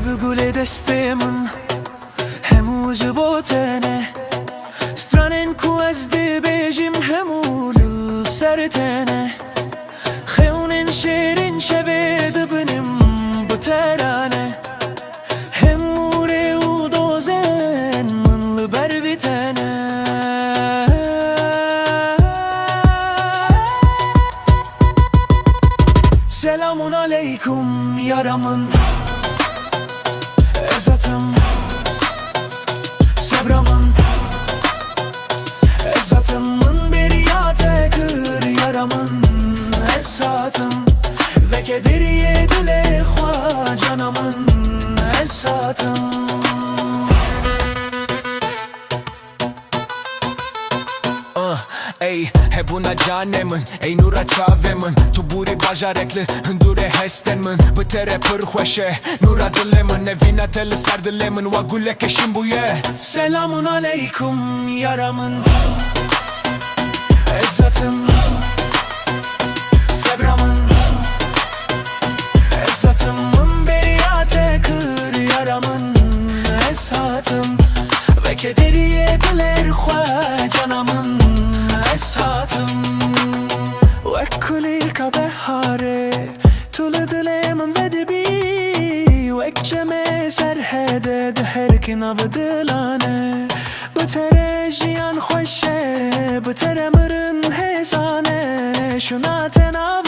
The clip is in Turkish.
بقول دستمن هموز بوتنه سترانن کو از دی بیجیم همول سرتنه خونن شیرین شبید بنیم بترانه هموره و دوزن من لبر بیتنه Selamun aleyküm yaramın Ezatım Sebramın Ezatımın bir yate kır yaramın Esatım Ve kediriye dile hua canamın Esatım Ey hebuna canemın ey nura çavemın tu buri bajarekli hındure hestenmın bıtere pırhweşe nura dilemın evina teli sardilemın wa guleke şimbuye Selamun aleyküm yaramın Ezzatım Sebramın Ezzatımın beriyate kır yaramın Esatım ve kederiye diler hua canamın Esatım ve kulilka behare Tulu dilemin ve dibi ve ceme serhede deherkin avdilane Bıtere jiyan hoşe bıtere mırın hezane Şuna tenav